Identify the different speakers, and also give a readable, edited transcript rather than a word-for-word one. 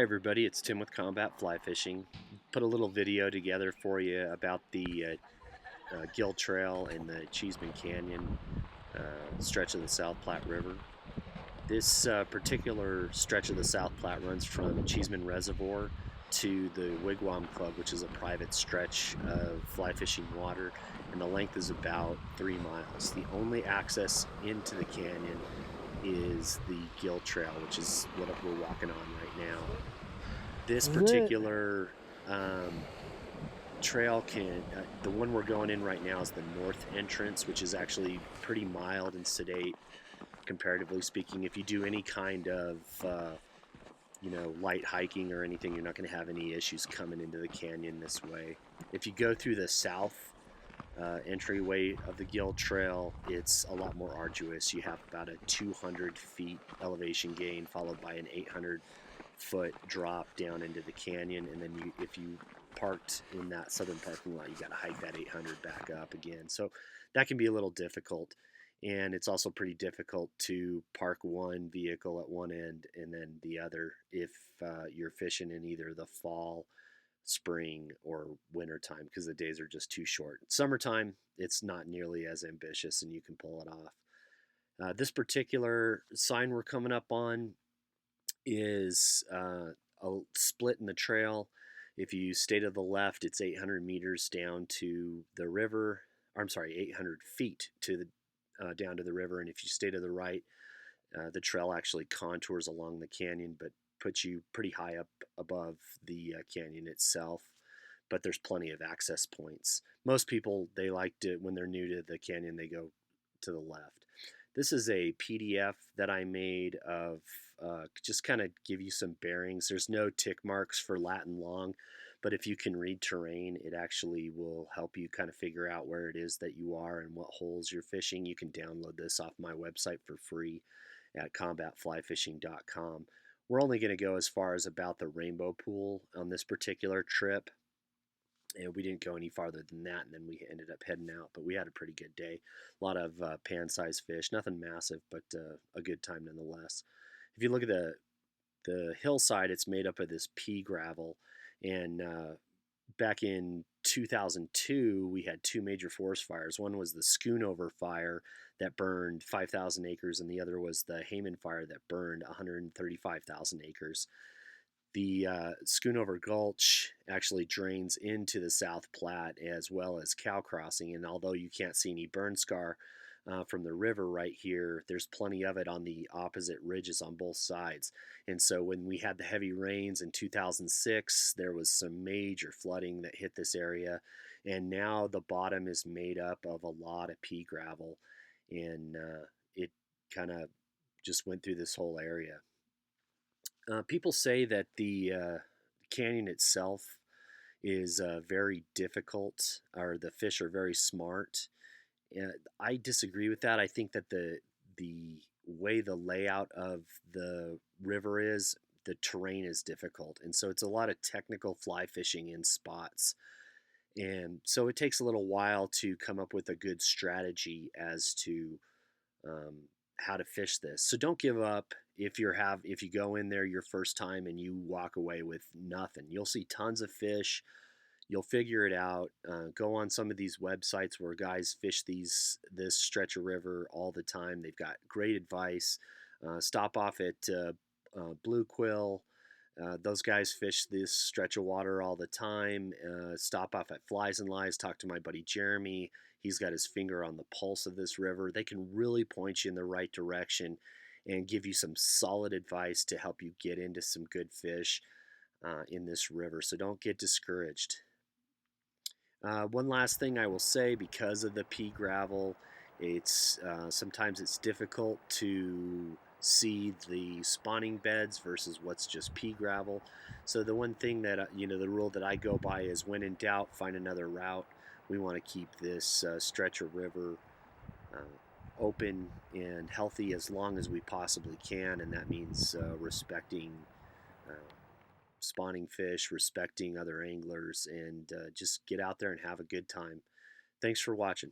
Speaker 1: Hi everybody, it's Tim with Combat Fly Fishing. Put a little video together for you about the Gill Trail and the Cheesman Canyon stretch of the South Platte River. This particular stretch of the South Platte runs from Cheesman Reservoir to the Wigwam Club, which is a private stretch of fly fishing water, and the length is about 3 miles. The only access into the canyon is the Gil Trail, which is what we're walking on right now. This
Speaker 2: Is it?
Speaker 1: particular trail the one we're going in right now is the north entrance, which is actually pretty mild and sedate, comparatively speaking. If you do any kind of light hiking or anything, you're not going to have any issues coming into the canyon this way. If you go through the south entryway of the Gill Trail, it's a lot more arduous. You have about a 200 feet elevation gain, followed by an 800-foot drop down into the canyon, and then if you parked in that southern parking lot, you got to hike that 800 back up again. So that can be a little difficult, and it's also pretty difficult to park one vehicle at one end and then the other if you're fishing in either the fall, spring, or winter time, because the days are just too short. Summertime, it's not nearly as ambitious and you can pull it off. This particular sign we're coming up on is a split in the trail. If you stay to the left, it's 800 meters down to the river. I'm sorry, 800 feet to the down to the river. And if you stay to the right, the trail actually contours along the canyon, but puts you pretty high up above the canyon itself. But there's plenty of access points. Most people, they like to, when they're new to the canyon, they go to the left. This is a PDF that I made of just kind of give you some bearings. There's no tick marks for lat and long, but if you can read terrain, it actually will help you kind of figure out where it is that you are and what holes you're fishing. You can download this off my website for free at combatflyfishing.com. We're only going to go as far as about the Rainbow Pool on this particular trip, and we didn't go any farther than that, and then we ended up heading out. But we had a pretty good day. A lot of pan-sized fish, nothing massive, but a good time nonetheless. If you look at the hillside, it's made up of this pea gravel, and back in 2002, we had two major forest fires. One was the Schoonover fire that burned 5,000 acres, and the other was the Hayman fire that burned 135,000 acres. The Schoonover Gulch actually drains into the South Platte as well as Cow Crossing, and although you can't see any burn scar from the river right here, there's plenty of it on the opposite ridges on both sides. And so when we had the heavy rains in 2006, there was some major flooding that hit this area, and now the bottom is made up of a lot of pea gravel, and it kind of just went through this whole area. People say that the canyon itself is very difficult, or the fish are very smart. I disagree with that. I think that the way the layout of the river is, the terrain is difficult, and so it's a lot of technical fly fishing in spots. And so it takes a little while to come up with a good strategy as to um, how to fish this. So don't give up if you go in there your first time and you walk away with nothing. You'll see tons of fish. You'll figure it out. Go on some of these websites where guys fish this stretch of river all the time. They've got great advice. Stop off at Blue Quill. Those guys fish this stretch of water all the time. Stop off at Flies and Lies. Talk to my buddy Jeremy. He's got his finger on the pulse of this river. They can really point you in the right direction and give you some solid advice to help you get into some good fish in this river. So don't get discouraged. One last thing I will say, because of the pea gravel, it's sometimes it's difficult to see the spawning beds versus what's just pea gravel. So the one thing that the rule that I go by is, when in doubt, find another route. We want to keep this stretch of river uh, open and healthy as long as we possibly can, and that means respecting uh, spawning fish, respecting other anglers, and just get out there and have a good time. Thanks for watching.